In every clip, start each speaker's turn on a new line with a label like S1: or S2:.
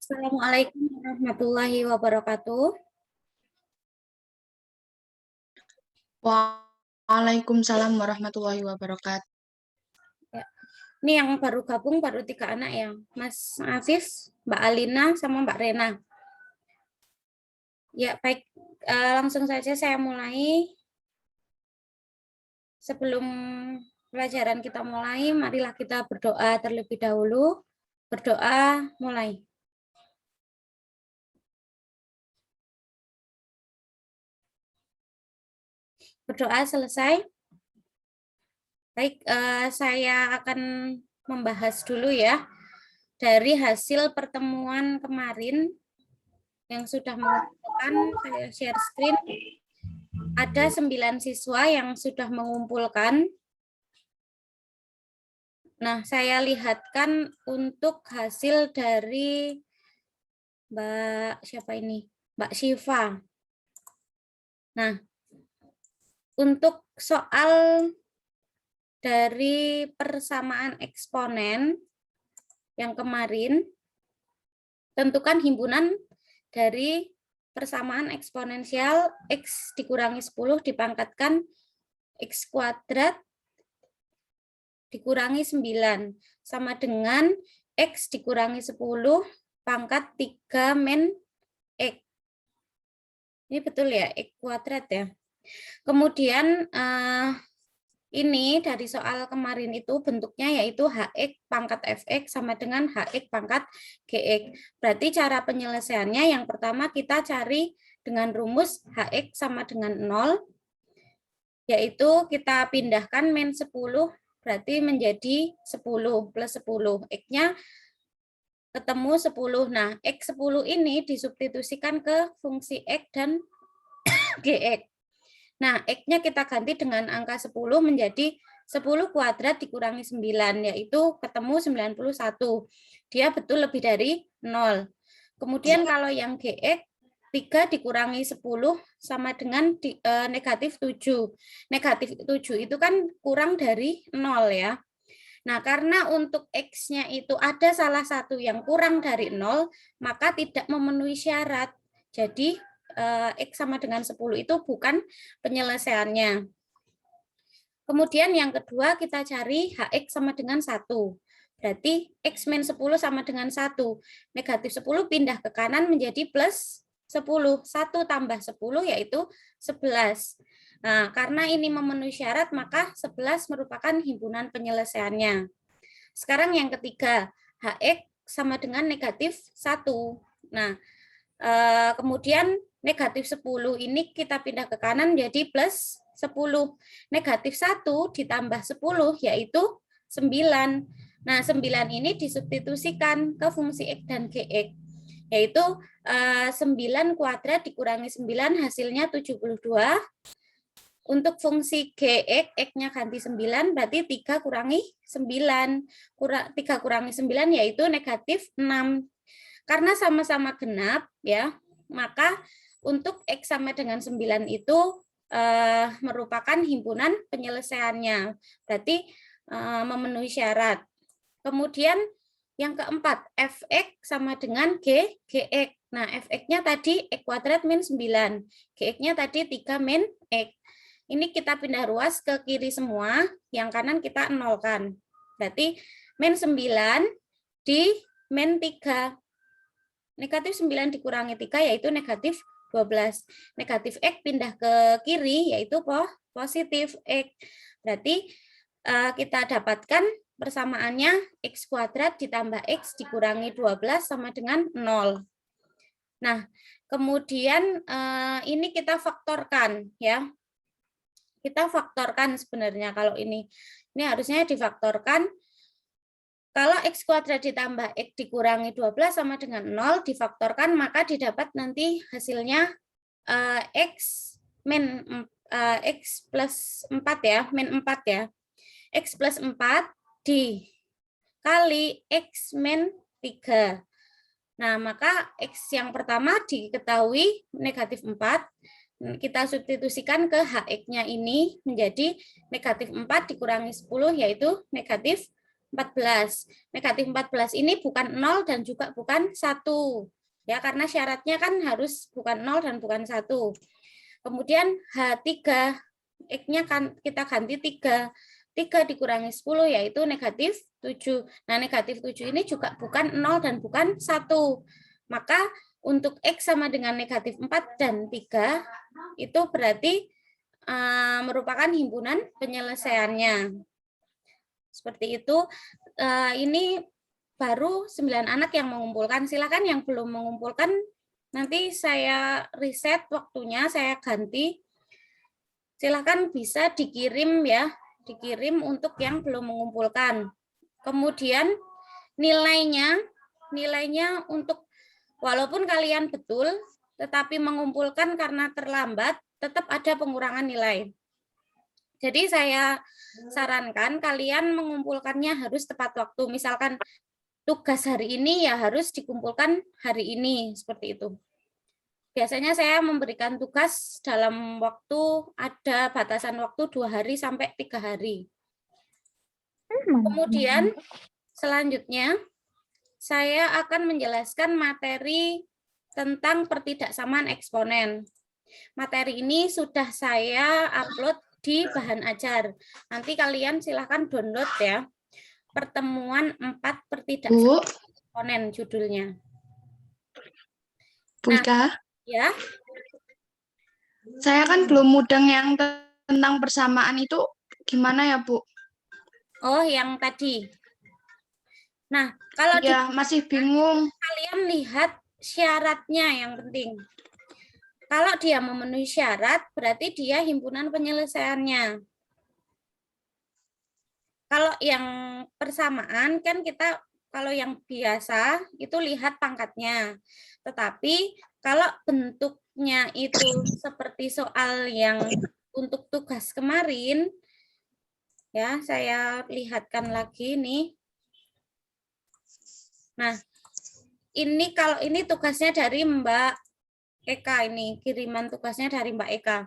S1: Assalamualaikum warahmatullahi wabarakatuh.
S2: Waalaikumsalam warahmatullahi wabarakatuh.
S1: Ya. Ini yang baru gabung, baru 3 anak ya, Mas Afif, Mbak Alina, sama Mbak Rena. Ya, baik. Langsung saja saya mulai. Sebelum pelajaran kita mulai, marilah kita berdoa terlebih dahulu. Berdoa, mulai. Berdoa selesai. Baik, saya akan membahas dulu ya dari hasil pertemuan kemarin yang sudah mengumpulkan. Saya share screen. Ada 9 siswa yang sudah mengumpulkan. Nah, saya lihatkan untuk hasil dari Mbak siapa ini? Mbak Syifa. Nah, untuk soal dari persamaan eksponen yang kemarin, tentukan himpunan dari persamaan eksponensial X dikurangi 10 dipangkatkan X kuadrat dikurangi 9 sama dengan X dikurangi 10 pangkat 3 min X. Ini betul ya, X kuadrat ya. Kemudian ini dari soal kemarin itu bentuknya yaitu HX pangkat FX sama dengan HX pangkat GX. Berarti cara penyelesaiannya yang pertama kita cari dengan rumus HX sama dengan 0, yaitu kita pindahkan min 10, berarti menjadi 10 plus 10. X-nya ketemu 10. Nah, X10 ini disubstitusikan ke fungsi X dan GX. Nah, X-nya kita ganti dengan angka 10 menjadi 10 kuadrat dikurangi 9, yaitu ketemu 91. Dia betul lebih dari 0. Kemudian kalau yang GX, 3 dikurangi 10 sama dengan negatif 7. Negatif 7 itu kan kurang dari 0 ya. Nah, karena untuk X-nya itu ada salah satu yang kurang dari 0, maka tidak memenuhi syarat. Jadi, X sama dengan 10 itu bukan penyelesaiannya. Kemudian yang kedua kita cari HX sama dengan 1. Berarti X min 10 sama dengan 1. Negatif 10 pindah ke kanan menjadi plus 10. 1 tambah 10 yaitu 11. Nah, karena ini memenuhi syarat, maka 11 merupakan himpunan penyelesaiannya. Sekarang yang ketiga, HX sama dengan negatif 1. Nah, kemudian negatif 10 ini kita pindah ke kanan jadi plus 10. Negatif 1 ditambah 10 yaitu 9. Nah, 9 ini disubstitusikan ke fungsi X dan GX, yaitu 9 kuadrat dikurangi 9 hasilnya 72. Untuk fungsi GX, X-nya ganti 9, berarti 3 kurangi 9. 3 kurangi 9 yaitu negatif 6. Karena sama-sama genap, ya, maka untuk X sama dengan 9 itu merupakan himpunan penyelesaiannya. Berarti memenuhi syarat. Kemudian yang keempat, Fx sama dengan Gx. Nah, Fx-nya tadi X kuadrat min 9. Gx-nya tadi 3 min X. Ini kita pindah ruas ke kiri semua, yang kanan kita nolkan. Berarti min 9 di min 3. Negatif 9 dikurangi 3 yaitu negatif 12. Negatif X pindah ke kiri yaitu positif X. Berarti kita dapatkan persamaannya X kuadrat ditambah X dikurangi 12 sama dengan 0. Nah, kemudian ini kita faktorkan ya. Kita faktorkan sebenarnya kalau ini. Ini harusnya difaktorkan. Kalau X kuadrat ditambah X dikurangi 12 sama dengan 0 difaktorkan, maka didapat nanti hasilnya X min X plus 4 ya, min 4 ya. X plus 4 dikali X min 3. Nah, maka X yang pertama diketahui negatif 4. Kita substitusikan ke HX-nya ini menjadi negatif 4 dikurangi 10 yaitu negatif 14. Negatif 14 ini bukan 0 dan juga bukan 1. Ya, karena syaratnya kan harus bukan 0 dan bukan 1. Kemudian H3, X-nya kan kita ganti 3. 3 dikurangi 10 yaitu negatif 7. Nah, negatif 7 ini juga bukan 0 dan bukan 1. Maka untuk X sama dengan negatif 4 dan 3, itu berarti merupakan himpunan penyelesaiannya. Seperti itu. Ini baru 9 anak yang mengumpulkan. Silakan yang belum mengumpulkan, nanti saya reset waktunya, saya ganti. Silakan bisa dikirim ya, dikirim untuk yang belum mengumpulkan. Kemudian nilainya untuk walaupun kalian betul, tetapi mengumpulkan karena terlambat, tetap ada pengurangan nilai. Jadi saya sarankan kalian mengumpulkannya harus tepat waktu. Misalkan tugas hari ini ya harus dikumpulkan hari ini, seperti itu. Biasanya saya memberikan tugas dalam waktu, ada batasan waktu 2 hari sampai 3 hari. Kemudian selanjutnya saya akan menjelaskan materi tentang pertidaksamaan eksponen. Materi ini sudah saya upload di bahan ajar. Nanti kalian silahkan download ya. Pertemuan 4 pertidaksamaan eksponen judulnya.
S2: Bu Ika,
S1: Ya.
S2: saya kan belum mudeng yang tentang persamaan itu gimana ya, Bu?
S1: Oh, yang tadi. Nah, kalau
S2: ya masih bingung.
S1: Kalian lihat syaratnya yang penting. Kalau dia memenuhi syarat, berarti dia himpunan penyelesaiannya. Kalau yang persamaan kan kita, kalau yang biasa itu lihat pangkatnya. Tetapi kalau bentuknya itu seperti soal yang untuk tugas kemarin, ya saya lihatkan lagi nih. Nah, ini kalau ini tugasnya dari Mbak Eka, ini kiriman tugasnya dari Mbak Eka.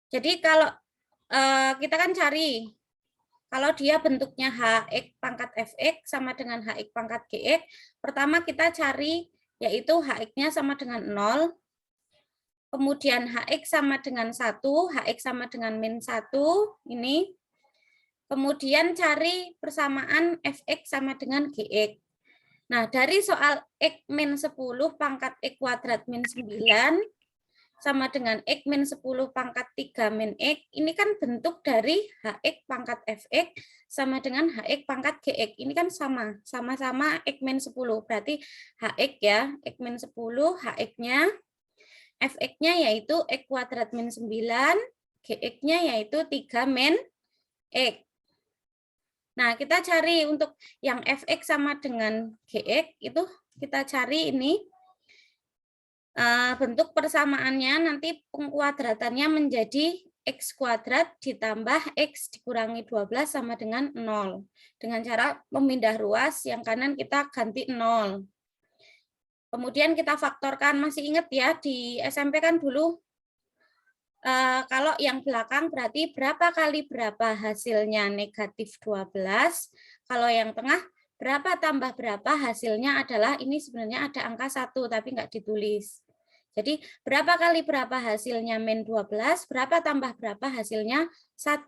S1: Jadi kalau kita kan cari, kalau dia bentuknya HX pangkat FX sama dengan HX pangkat GX, pertama kita cari yaitu HX-nya sama dengan 0, kemudian HX sama dengan 1, HX sama dengan min 1, ini. Kemudian cari persamaan FX sama dengan GX. Nah, dari soal X min 10 pangkat X kuadrat min 9, sama dengan X min 10 pangkat 3 min X, ini kan bentuk dari HX pangkat FX sama dengan HX pangkat GX. Ini kan sama-sama X min 10. Berarti HX ya, X min 10, HX-nya, FX-nya yaitu X kuadrat min 9, GX-nya yaitu 3 min X. Nah, kita cari untuk yang FX sama dengan GX, itu kita cari ini. Bentuk persamaannya nanti pengkuadratannya menjadi X kuadrat ditambah X dikurangi 12 sama dengan 0. Dengan cara memindah ruas, yang kanan kita ganti 0. Kemudian kita faktorkan, masih ingat ya di SMP kan dulu, kalau yang belakang berarti berapa kali berapa hasilnya negatif 12. Kalau yang tengah berapa tambah berapa hasilnya adalah, ini sebenarnya ada angka 1 tapi nggak ditulis. Jadi berapa kali berapa hasilnya min 12, berapa tambah berapa hasilnya 1.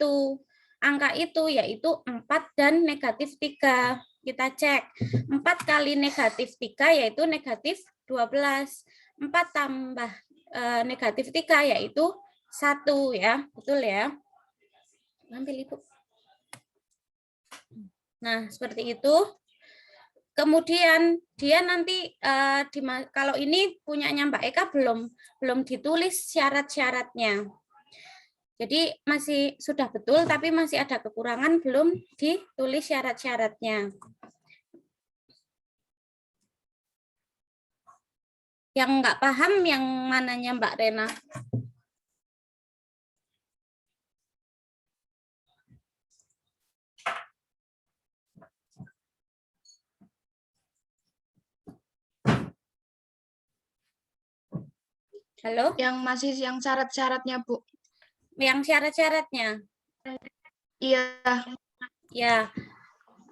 S1: Angka itu yaitu 4 dan negatif 3. Kita cek. 4 kali negatif 3 yaitu negatif 12. 4 tambah negatif 3 yaitu 1 ya. Betul ya? Ambil Ibu. Nah, seperti itu. Kemudian dia nanti kalau ini punyanya Mbak Eka belum ditulis syarat-syaratnya. Jadi masih sudah betul tapi masih ada kekurangan, belum ditulis syarat-syaratnya. Yang nggak paham yang mananya Mbak Rena? Halo?
S2: Yang masih yang syarat-syaratnya, Bu.
S1: Yang syarat-syaratnya?
S2: Iya.
S1: Ya.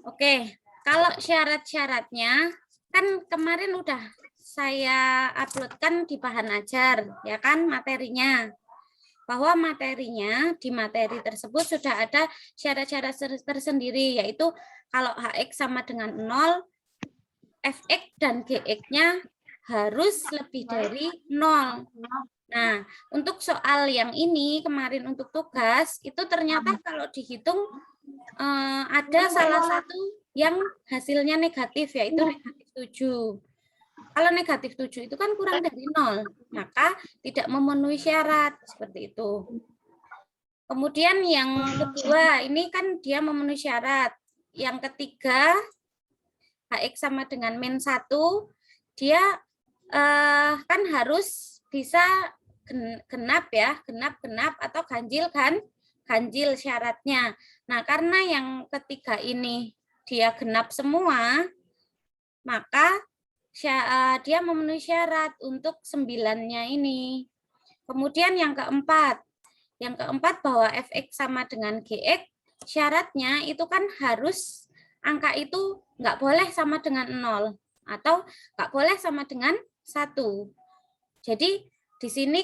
S1: Oke, kalau syarat-syaratnya kan kemarin udah saya uploadkan di bahan ajar, ya kan materinya. Bahwa materinya di materi tersebut sudah ada syarat-syarat tersendiri, yaitu kalau HX sama dengan 0, FX dan GX-nya harus lebih dari 0. Nah, untuk soal yang ini kemarin untuk tugas, itu ternyata kalau dihitung ada salah satu yang hasilnya negatif, yaitu negatif 7. Kalau negatif 7 itu kan kurang dari 0, maka tidak memenuhi syarat, seperti itu. Kemudian yang kedua, ini kan dia memenuhi syarat. Yang ketiga, HX sama dengan min 1, dia kan harus bisa genap ya, genap atau ganjil kan, ganjil syaratnya. Nah, karena yang ketiga ini dia genap semua, maka dia memenuhi syarat untuk 9-nya ini. Kemudian yang keempat bahwa fx sama dengan gx, syaratnya itu kan harus angka itu nggak boleh sama dengan 0 atau nggak boleh sama dengan 1. Jadi di sini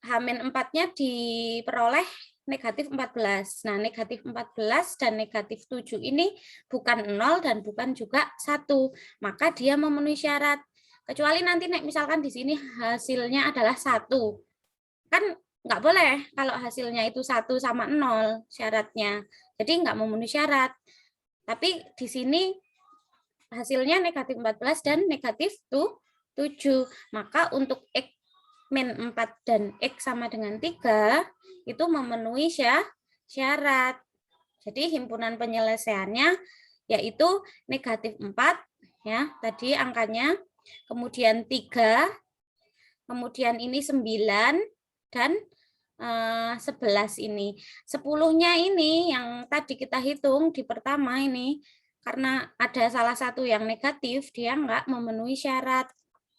S1: H-4-nya diperoleh negatif 14. Nah, negatif 14 dan negatif 7 ini bukan 0 dan bukan juga 1. Maka dia memenuhi syarat. Kecuali nanti misalkan di sini hasilnya adalah 1. Kan nggak boleh kalau hasilnya itu 1 sama 0 syaratnya. Jadi nggak memenuhi syarat. Tapi di sini hasilnya negatif 14 dan negatif 7. Maka untuk X min 4 dan X sama dengan 3 itu memenuhi syarat. Jadi himpunan penyelesaiannya yaitu negatif 4, ya tadi angkanya, kemudian 3, kemudian ini 9, dan 11 ini. 10-nya ini yang tadi kita hitung di pertama ini, karena ada salah satu yang negatif, dia nggak memenuhi syarat.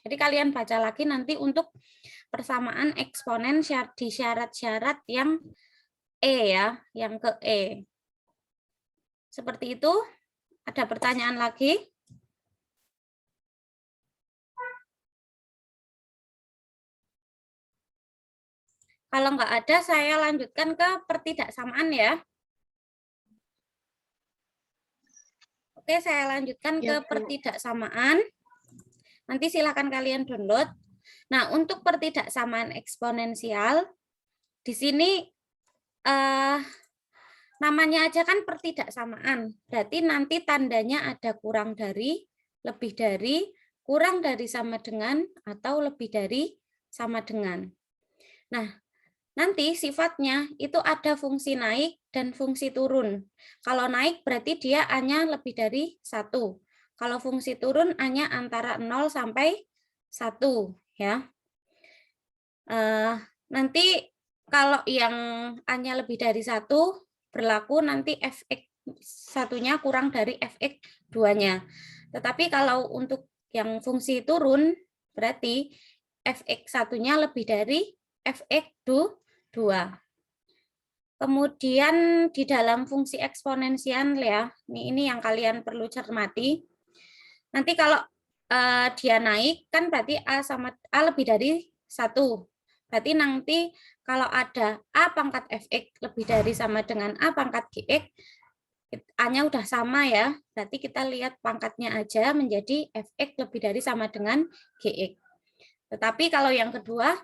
S1: Jadi kalian baca lagi nanti untuk persamaan eksponen di syarat-syarat yang E ya, yang ke E. Seperti itu. Ada pertanyaan lagi? Kalau nggak ada, saya lanjutkan ke pertidaksamaan ya. Oke, saya lanjutkan ke pertidaksamaan. Nanti silakan kalian download. Nah, untuk pertidaksamaan eksponensial, di sini namanya aja kan pertidaksamaan. Berarti nanti tandanya ada kurang dari, lebih dari, kurang dari sama dengan, atau lebih dari sama dengan. Nah, nanti sifatnya itu ada fungsi naik dan fungsi turun. Kalau naik berarti dia A-nya lebih dari 1. Kalau fungsi turun A-nya antara 0 sampai 1. Ya. Nanti kalau yang A-nya lebih dari 1, berlaku nanti fx satunya kurang dari fx 2-nya. Tetapi kalau untuk yang fungsi turun, berarti fx satunya lebih dari fx 2. Kemudian di dalam fungsi eksponensial ya, ini yang kalian perlu cermati. Nanti kalau dia naik kan berarti A lebih dari 1. Berarti nanti kalau ada A pangkat fx lebih dari sama dengan A pangkat gx, A-nya udah sama ya. Berarti kita lihat pangkatnya aja menjadi fx lebih dari sama dengan gx. Tetapi kalau yang kedua,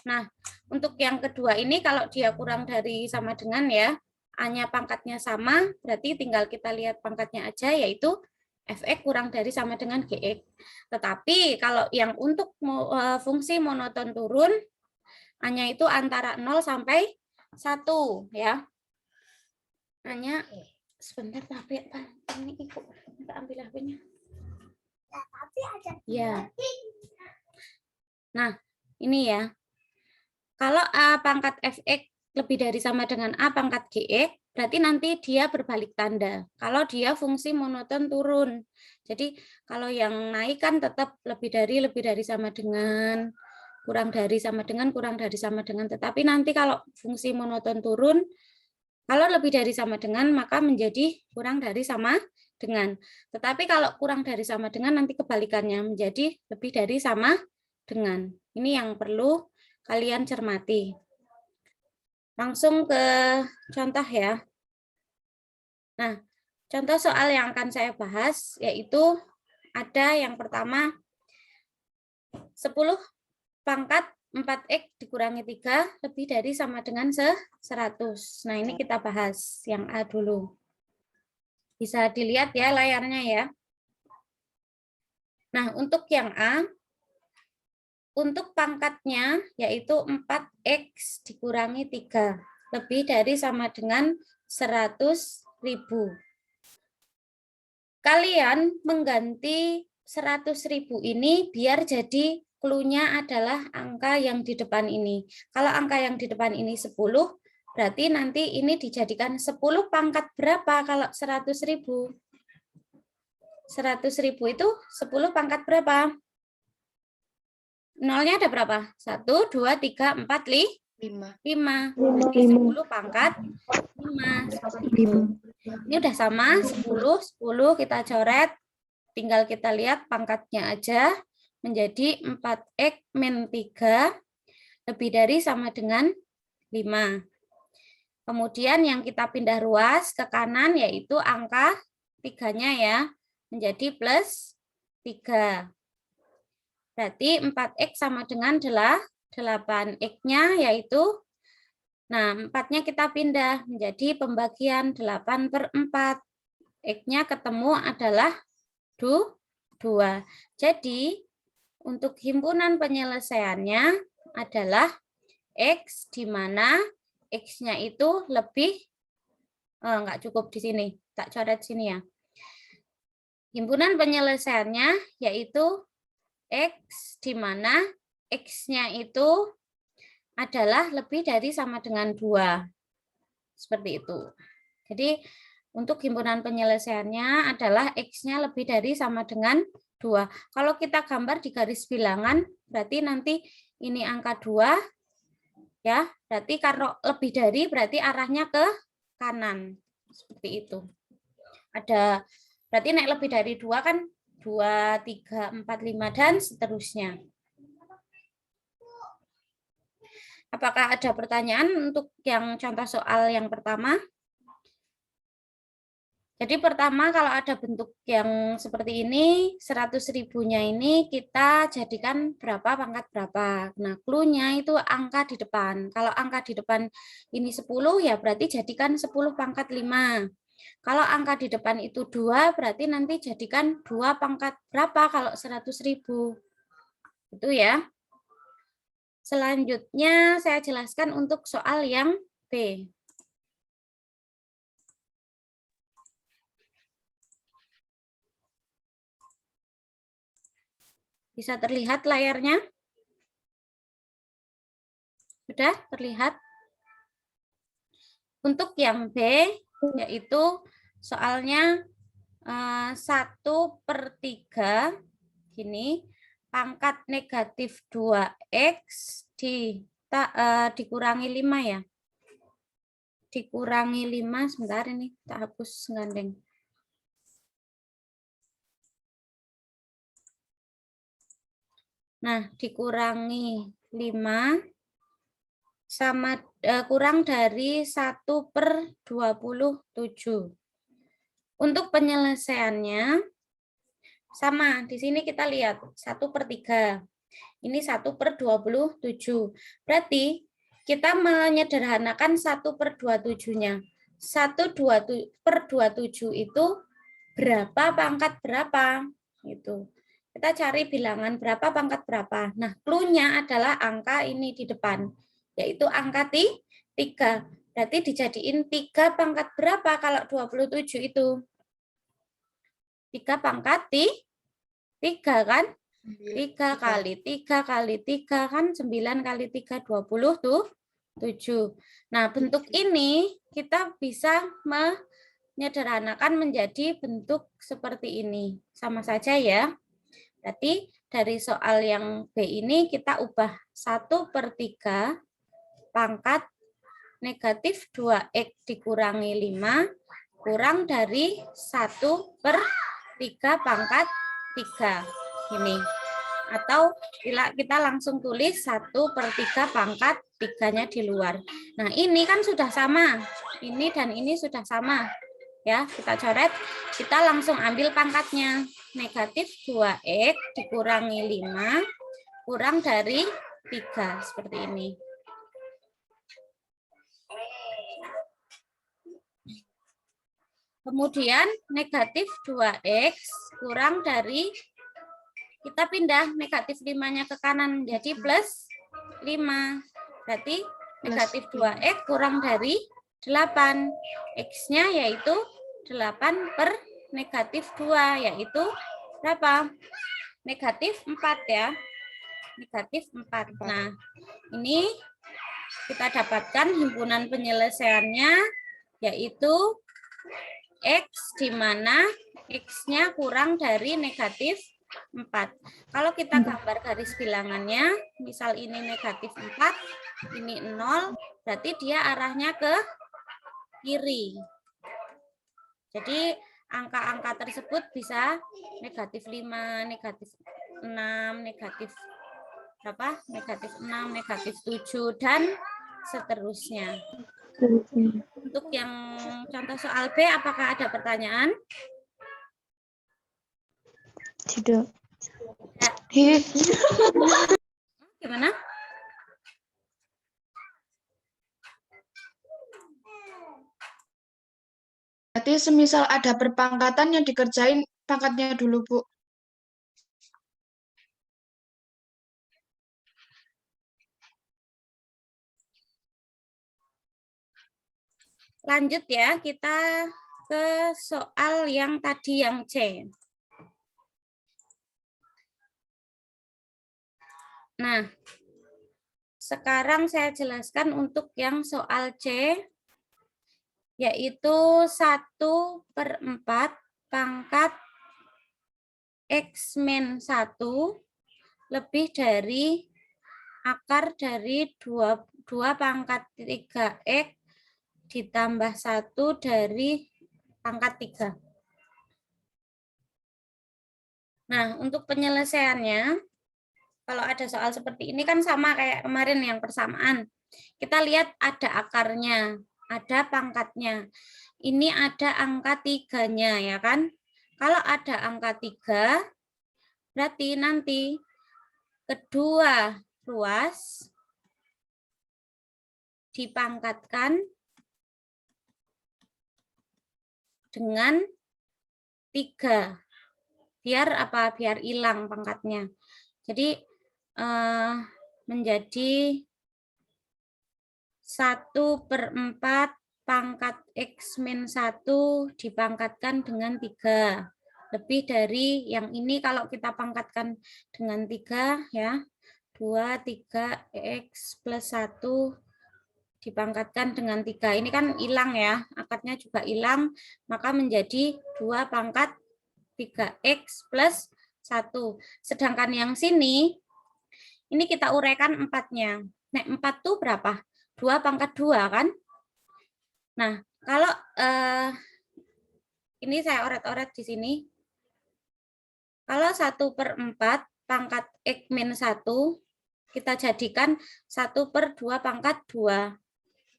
S1: nah, untuk yang kedua ini kalau dia kurang dari sama dengan ya, A-nya pangkatnya sama, berarti tinggal kita lihat pangkatnya aja, yaitu fx kurang dari sama dengan gx. Tetapi kalau yang untuk fungsi monoton turun, A-nya itu antara 0 sampai 1 ya. A-nya sebentar tapi ini Ibu, kita ambil HP-nya. Ya. Nah, ini ya. Kalau A pangkat fx lebih dari sama dengan A pangkat gx, berarti nanti dia berbalik tanda. Kalau dia fungsi monoton turun. Jadi kalau yang naik kan tetap lebih dari sama dengan. kurang dari, sama dengan, kurang dari, sama dengan. Tetapi nanti kalau fungsi monoton turun, kalau lebih dari sama dengan, maka menjadi kurang dari sama dengan. Tetapi kalau kurang dari sama dengan, nanti kebalikannya menjadi lebih dari sama dengan. Ini yang perlu kalian cermati. Langsung ke contoh ya. Nah, contoh soal yang akan saya bahas yaitu ada yang pertama 10 pangkat 4x dikurangi 3 lebih dari sama dengan 100. Nah, ini kita bahas yang A dulu. Bisa dilihat ya layarnya ya. Nah, untuk yang A, untuk pangkatnya yaitu 4x dikurangi 3 lebih dari sama dengan 100.000. Kalian mengganti 100.000 ini biar jadi clue-nya adalah angka yang di depan ini. Kalau angka yang di depan ini 10, berarti nanti ini dijadikan 10 pangkat berapa kalau 100.000? 100.000 itu 10 pangkat berapa? Nolnya ada berapa? 1, 2, 3, 4, 5. 5. Jadi 10 pangkat 5. Ini udah sama, 10 kita coret. Tinggal kita lihat pangkatnya aja menjadi 4x min 3 lebih dari sama dengan 5. Kemudian yang kita pindah ruas ke kanan yaitu angka 3-nya ya, menjadi plus 3. Berarti 4x sama dengan 8x-nya yaitu, nah 4-nya kita pindah menjadi pembagian 8/4. X-nya ketemu adalah 2. Jadi untuk himpunan penyelesaiannya adalah X di mana X-nya itu lebih, enggak cukup di sini, tak coret sini ya. Himpunan penyelesaiannya yaitu X di mana X-nya itu adalah lebih dari sama dengan 2. Seperti itu. Jadi untuk himpunan penyelesaiannya adalah X-nya lebih dari sama dengan 2. Kalau kita gambar di garis bilangan, berarti nanti ini angka 2, ya. Berarti kalau lebih dari, berarti arahnya ke kanan. Seperti itu. Berarti naik lebih dari 2 kan 2, 3, 4, 5, dan seterusnya. Apakah ada pertanyaan untuk yang contoh soal yang pertama? Jadi pertama kalau ada bentuk yang seperti ini, 100.000-nya ini kita jadikan berapa pangkat berapa. Nah, clue-nya itu angka di depan. Kalau angka di depan ini 10, ya berarti jadikan 10 pangkat 5. Kalau angka di depan itu 2, berarti nanti jadikan 2 pangkat berapa kalau 100.000. Itu ya. Selanjutnya saya jelaskan untuk soal yang B. Bisa terlihat layarnya? Sudah terlihat? Untuk yang B, yaitu soalnya 1/3, gini, pangkat negatif 2x dikurangi 5 ya. Dikurangi 5, sebentar ini, tak hapus gandeng. Nah, dikurangi 5 sama kurang dari 1/27. Untuk penyelesaiannya sama, di sini kita lihat 1/3. Ini 1/27. Berarti kita menyederhanakan 1/27-nya. 1/27 itu berapa pangkat berapa? Gitu. Kita cari bilangan berapa pangkat berapa. Nah, clue-nya adalah angka ini di depan, yaitu angka 3. Berarti dijadiin 3 pangkat berapa kalau 27 itu? 3 pangkat 3 kan? 3 kali 3 kali 3 kan 9 kali 3, 27. Nah, bentuk ini kita bisa menyederhanakan menjadi bentuk seperti ini. Sama saja ya. Berarti dari soal yang B ini kita ubah 1/3 pangkat negatif 2X dikurangi 5 kurang dari 1/3 pangkat 3. Ini. Atau kita langsung tulis 1/3 pangkat 3-nya di luar. Nah, ini kan sudah sama. Ini dan ini sudah sama. Ya, kita coret. Kita langsung ambil pangkatnya. Negatif 2X dikurangi 5 kurang dari 3. Seperti ini. Kemudian negatif 2X kurang dari, kita pindah negatif 5-nya ke kanan, jadi plus 5. Berarti negatif 2X kurang dari 8. X-nya yaitu 8 per negatif 2, yaitu berapa? Negatif 4 ya. Negatif 4. Nah, ini kita dapatkan himpunan penyelesaiannya, yaitu X di mana X-nya kurang dari negatif 4. Kalau kita gambar garis bilangannya, misal ini negatif 4, ini 0, berarti dia arahnya ke kiri. Jadi angka-angka tersebut bisa negatif 5, negatif 6, negatif berapa? Negatif 6, negatif 7, dan seterusnya. Untuk yang contoh soal B, apakah ada pertanyaan?
S3: Tidak.
S1: Ya. Gimana?
S2: Berarti semisal ada berpangkatan yang dikerjain pangkatnya dulu, Bu.
S1: Lanjut ya, kita ke soal yang tadi yang C. Nah, sekarang saya jelaskan untuk yang soal C, yaitu 1/4 pangkat X min 1 lebih dari akar dari 2 pangkat 3X ditambah 1 dari pangkat 3. Nah, untuk penyelesaiannya, kalau ada soal seperti ini kan sama kayak kemarin yang persamaan. Kita lihat ada akarnya, ada pangkatnya. Ini ada angka 3-nya ya kan? Kalau ada angka 3, berarti nanti kedua ruas dipangkatkan dengan 3. Biar apa? Biar hilang pangkatnya. Jadi menjadi 1/4 pangkat X min 1 dipangkatkan dengan 3. Lebih dari yang ini kalau kita pangkatkan dengan 3 ya. 2, 3X plus 1 dipangkatkan dengan 3. Ini kan hilang ya, akarnya juga hilang, maka menjadi 2 pangkat 3X plus 1. Sedangkan yang sini, ini kita uraikan 4-nya. Nah, 4 itu berapa? 2 pangkat 2 kan? Nah, kalau ini saya oret-oret di sini. Kalau 1/4 pangkat X min 1, kita jadikan 1/2 pangkat 2.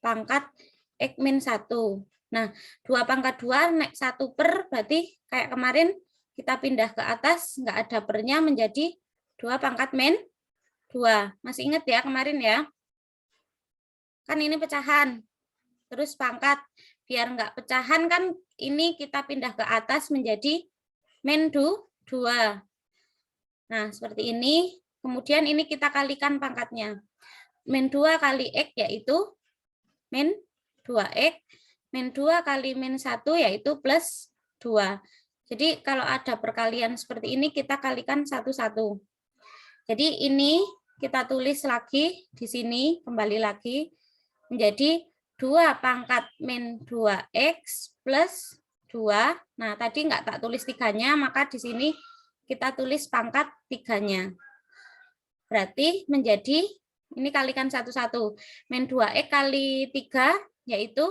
S1: Pangkat X min 1. Nah, 2 pangkat 2 naik 1 per, berarti kayak kemarin kita pindah ke atas, nggak ada pernya menjadi 2 pangkat min 2. Masih ingat ya kemarin ya? Kan ini pecahan. Terus pangkat. Biar nggak pecahan kan ini kita pindah ke atas menjadi min 2. Nah, seperti ini. Kemudian ini kita kalikan pangkatnya. Min 2 kali X yaitu min 2X, min 2 kali min 1 yaitu plus 2. Jadi kalau ada perkalian seperti ini kita kalikan satu-satu. Jadi ini kita tulis lagi di sini, kembali lagi menjadi 2 pangkat min 2X plus 2. Nah, tadi nggak tak tulis 3-nya, maka di sini kita tulis pangkat 3-nya. Berarti menjadi, ini kalikan 1-1. Min 2X kali 3 yaitu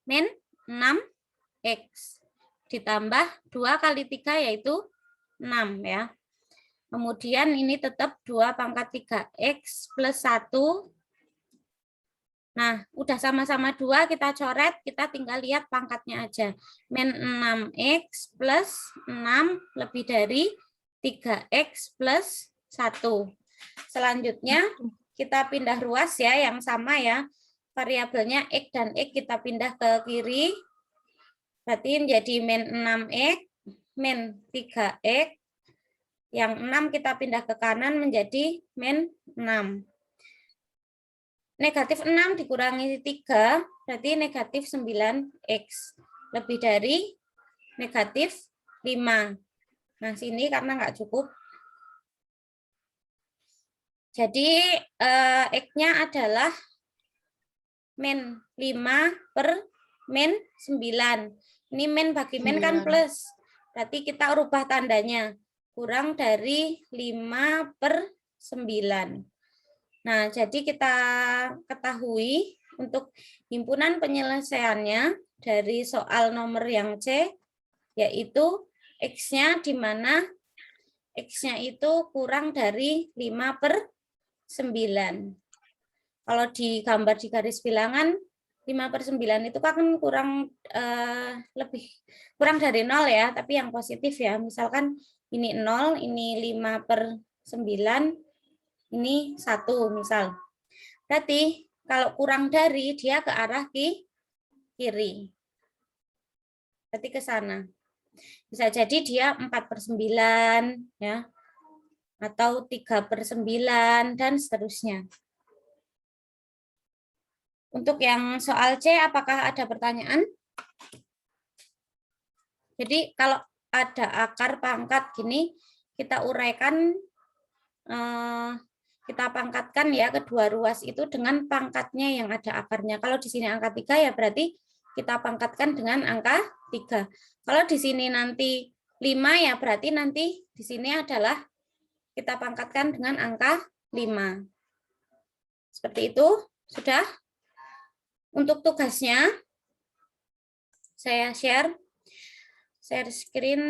S1: min 6X. Ditambah 2 kali 3 yaitu 6 ya. Kemudian ini tetap 2 pangkat 3X plus 1. Nah, udah sama-sama 2, kita coret, kita tinggal lihat pangkatnya aja. Min 6X plus 6 lebih dari 3X plus 1. Selanjutnya, kita pindah ruas ya, yang sama ya. Variabelnya X dan X kita pindah ke kiri. Berarti menjadi min 6X, min 3X. Yang 6 kita pindah ke kanan menjadi min 6. Negatif 6 dikurangi 3, berarti negatif 9X. Lebih dari negatif 5. Nah, sini karena nggak cukup. Jadi, X-nya adalah min 5 per min 9. Ini min bagi min kan plus. Berarti kita rubah tandanya. Kurang dari 5 per 9. Nah, jadi kita ketahui untuk himpunan penyelesaiannya dari soal nomor yang C, yaitu X-nya di mana X-nya itu kurang dari 5 per 9. Kalau digambar di garis bilangan, 5 per 9 itu kan kurang kurang dari 0 ya, tapi yang positif ya. Misalkan ini 0, ini 5 per 9, ini 1 misal. Berarti kalau kurang dari, dia ke arah kiri. Berarti ke sana. Bisa jadi dia 4 per 9, ya, atau 3 per 9, dan seterusnya. Untuk yang soal C, apakah ada pertanyaan? Jadi kalau ada akar pangkat gini, kita uraikan, kita pangkatkan ya kedua ruas itu dengan pangkatnya yang ada akarnya. Kalau di sini angka 3 ya berarti kita pangkatkan dengan angka 3. Kalau di sini nanti 5 ya berarti nanti di sini adalah kita pangkatkan dengan angka 5. Seperti itu, sudah? Untuk tugasnya, saya share screen.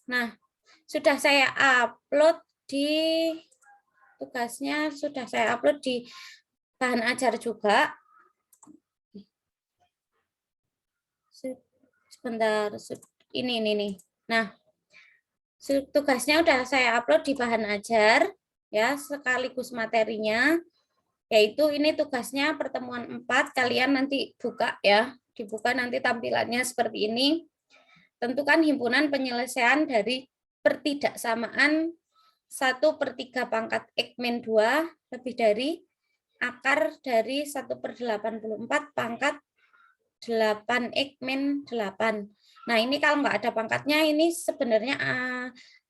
S1: Nah, sudah saya upload di tugasnya, sudah saya upload di bahan ajar juga. Sebentar, ini nih. Nah, tugasnya udah saya upload di bahan ajar ya, sekaligus materinya, yaitu ini tugasnya pertemuan 4. Kalian nanti buka ya, dibuka nanti tampilannya seperti ini. Tentukan himpunan penyelesaian dari pertidaksamaan 1/3 pangkat X min 2 lebih dari akar dari 1/84 pangkat 8X min 8. Nah, ini kalau nggak ada pangkatnya, ini sebenarnya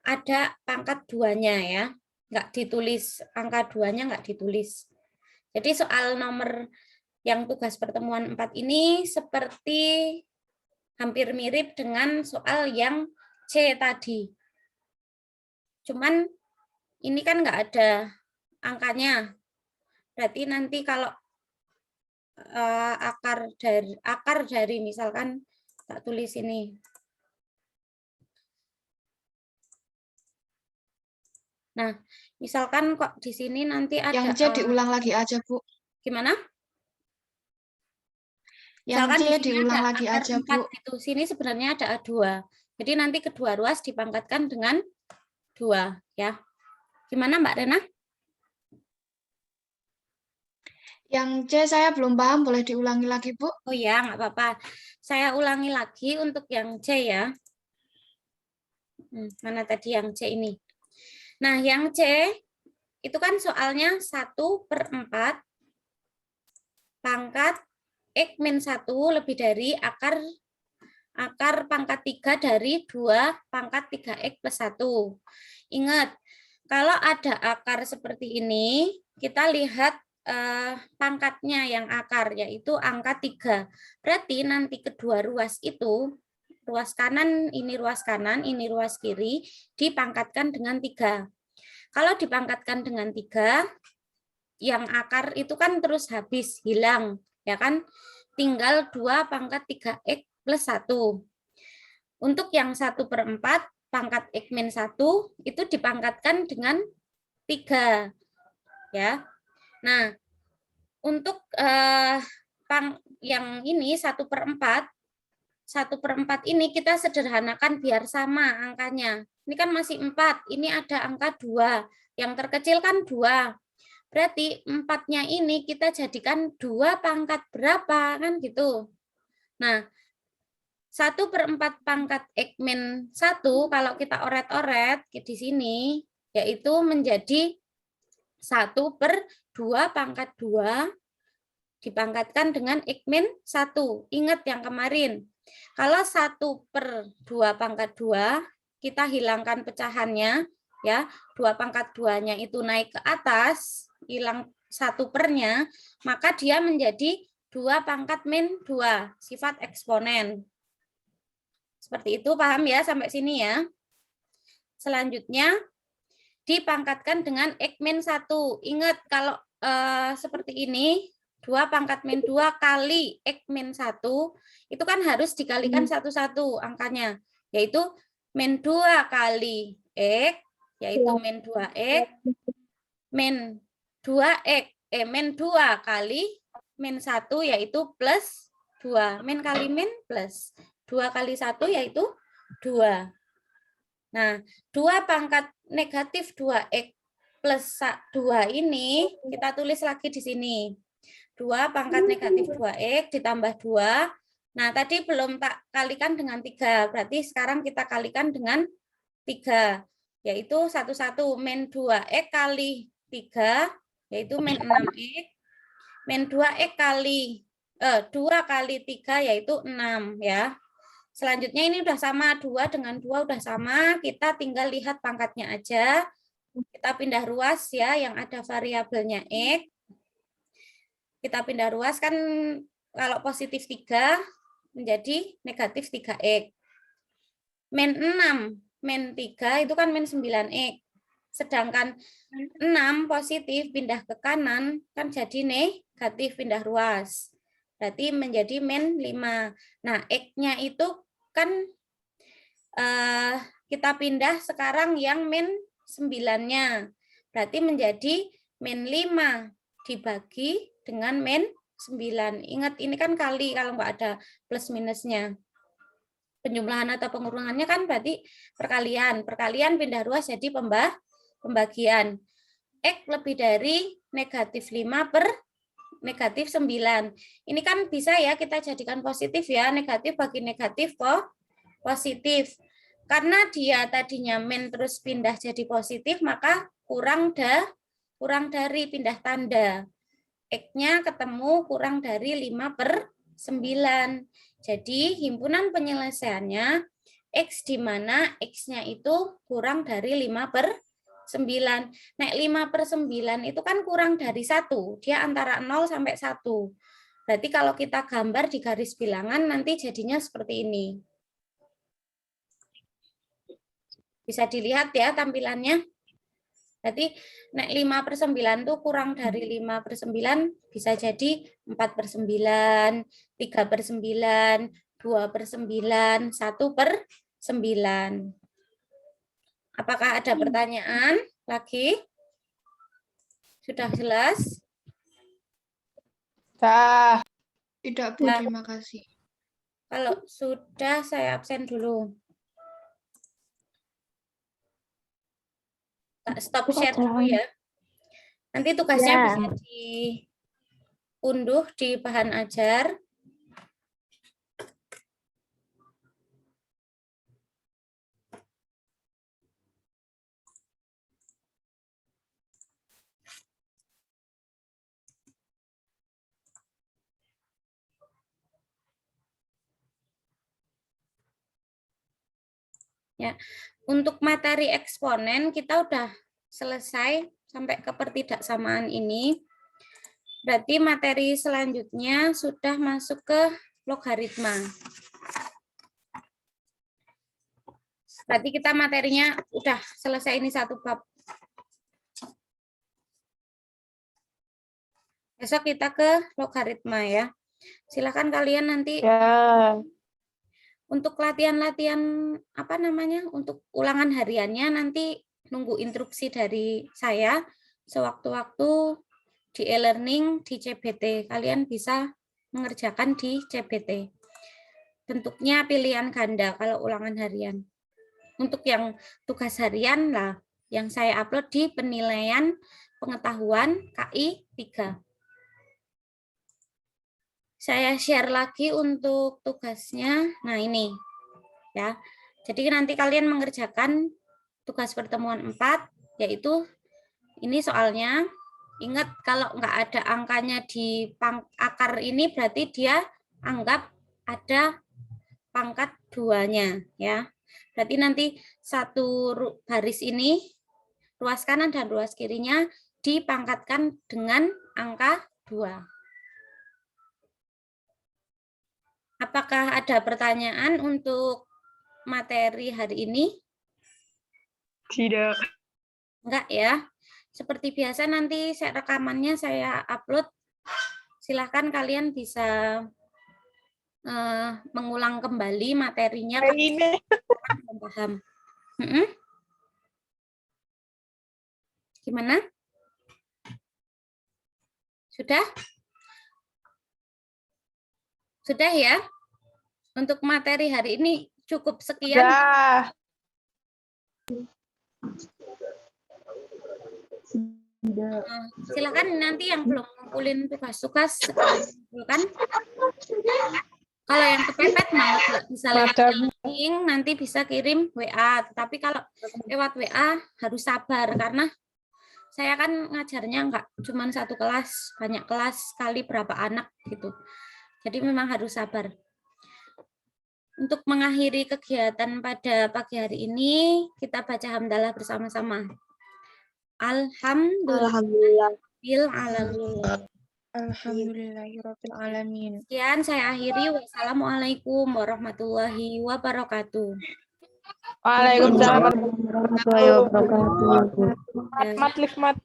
S1: ada pangkat 2-nya ya. Nggak ditulis, angka 2-nya nggak ditulis. Jadi soal nomor yang tugas pertemuan 4 ini seperti hampir mirip dengan soal yang C tadi. Cuman ini kan nggak ada angkanya. Berarti nanti kalau akar dari misalkan tak tulis ini. Nah, misalkan kok di sini nanti ada
S2: yang C diulang lagi aja, Bu.
S1: Gimana?
S2: Yang
S1: Misalkan
S2: C
S1: di sini
S2: diulang
S1: ada
S2: lagi
S1: akar
S2: aja,
S1: 4
S2: Bu.
S1: gitu. Sini sebenarnya ada 2. Jadi nanti kedua ruas dipangkatkan dengan 2 ya. Gimana Mbak Rena?
S2: Yang C saya belum paham, boleh diulangi lagi, Bu?
S1: Oh ya, nggak apa-apa. Saya ulangi lagi untuk yang C ya. Mana tadi yang C ini? Nah, yang C itu kan soalnya 1/4 pangkat X min 1 lebih dari akar pangkat 3 dari 2 pangkat 3X plus 1. Ingat, kalau ada akar seperti ini, kita lihat pangkatnya yang akar, yaitu angka 3. Berarti nanti kedua ruas itu ruas kanan, ini ruas kanan, ini ruas kiri, dipangkatkan dengan 3. Kalau dipangkatkan dengan 3, yang akar itu kan terus habis, hilang, ya kan? Tinggal 2 pangkat 3x plus 1. Untuk yang 1/4 pangkat x min 1 itu dipangkatkan dengan 3. Ya. Nah, untuk yang ini 1/4 ini kita sederhanakan biar sama angkanya. Ini kan masih 4, ini ada angka 2. Yang terkecil kan 2. Berarti 4-nya ini kita jadikan 2 pangkat berapa, kan gitu. Nah, 1/4 pangkat x min 1, kalau kita oret-oret di sini, yaitu menjadi 1/2 pangkat 2 dipangkatkan dengan x min 1. Ingat yang kemarin. Kalau 1/2 pangkat 2, kita hilangkan pecahannya, ya 2 pangkat 2-nya itu naik ke atas, hilang 1/nya, maka dia menjadi 2 pangkat min 2, sifat eksponen. Seperti itu, paham ya sampai sini ya. Selanjutnya, dipangkatkan dengan x min 1. Ingat kalau seperti ini, 2 pangkat min 2 kali x min 1, itu kan harus dikalikan satu-satu angkanya, yaitu min 2 kali x, yaitu min 2x, min 2x, min 2 kali min 1, yaitu plus 2. Min kali min plus 2 kali 1, yaitu 2. Nah, 2 pangkat negatif 2x plus 2 ini, kita tulis lagi di sini. 2 pangkat negatif 2x ditambah 2. Nah, tadi belum tak kalikan dengan 3. Berarti sekarang kita kalikan dengan 3. Yaitu 1 min 2x kali 3, yaitu min 6x. Min 2x kali 2 kali 3, yaitu 6 ya. Selanjutnya ini udah sama, 2 dengan 2 udah sama, kita tinggal lihat pangkatnya aja. Kita pindah ruas ya, yang ada variabelnya x. Kita pindah ruas kan kalau positif 3 menjadi negatif 3x. Min 6, min 3 itu kan min 9x. Sedangkan 6 positif pindah ke kanan kan jadi negatif, pindah ruas. Berarti menjadi min 5. Nah, x-nya itu kan kita pindah sekarang yang min 9-nya. Berarti menjadi min 5 dibagi dengan min 9. Ingat, ini kan kali, kalau nggak ada plus minusnya. Penjumlahan atau pengurangannya kan berarti perkalian. Perkalian pindah ruas jadi pembagian. X lebih dari negatif 5 per negatif 9. Ini kan bisa ya kita jadikan positif ya, negatif bagi negatif positif. Karena dia tadinya min terus pindah jadi positif, maka kurang dari pindah tanda. X-nya ketemu kurang dari 5/9. Jadi himpunan penyelesaiannya X di mana X-nya itu kurang dari 5/9. Nah, 5/9 itu kan kurang dari 1. Dia antara 0 sampai 1. Berarti kalau kita gambar di garis bilangan nanti jadinya seperti ini. Bisa dilihat ya tampilannya. Berarti 5/9 itu kurang dari 5/9 bisa jadi 4/9, 3/9, 2/9, 1/9. Apakah ada pertanyaan lagi? Sudah jelas?
S2: Tidak, Bu. Terima kasih.
S1: Kalau sudah, saya absen dulu. Tak stop share dulu ya. Nanti tugasnya bisa diunduh di bahan ajar. Ya, untuk materi eksponen kita udah selesai sampai ke pertidaksamaan ini. Berarti materi selanjutnya sudah masuk ke logaritma. Berarti kita materinya udah selesai ini satu bab. Besok kita ke logaritma ya. Silakan kalian nanti
S3: Ya.
S1: untuk latihan-latihan apa namanya? Untuk ulangan hariannya nanti nunggu instruksi dari saya sewaktu-waktu di e-learning di CBT. Kalian bisa mengerjakan di CBT. Bentuknya pilihan ganda kalau ulangan harian. Untuk yang tugas harian lah, yang saya upload di penilaian pengetahuan KI 3. Saya share lagi untuk tugasnya. Nah, ini ya. Jadi nanti kalian mengerjakan tugas pertemuan 4, yaitu ini soalnya. Ingat kalau nggak ada angkanya di akar ini berarti dia anggap ada pangkat 2-nya ya. Berarti nanti satu baris ini ruas kanan dan ruas kirinya dipangkatkan dengan angka 2. Apakah ada pertanyaan untuk materi hari ini?
S3: Tidak.
S1: Enggak ya. Seperti biasa nanti rekamannya saya upload. Silahkan kalian bisa mengulang kembali materinya kalau
S3: Ini.
S1: belum paham. Gimana? Sudah? Sudah ya? Untuk materi hari ini cukup sekian.
S3: Ya.
S1: Silakan nanti yang belum ngumpulin tugas-tugas kan. Kalau yang kepepet mau bisa lewat link, nanti bisa kirim WA. Tapi kalau lewat WA harus sabar karena saya kan ngajarnya nggak cuma satu kelas, banyak kelas kali berapa anak gitu. Jadi memang harus sabar. Untuk mengakhiri kegiatan pada pagi hari ini, kita baca hamdalah bersama-sama. Alhamdulillah.
S3: Alhamdulillahirabbil alamin.
S1: Sekian saya akhiri. Wassalamualaikum warahmatullahi wabarakatuh.
S3: Waalaikumsalam
S2: warahmatullahi wabarakatuh.
S3: Mat.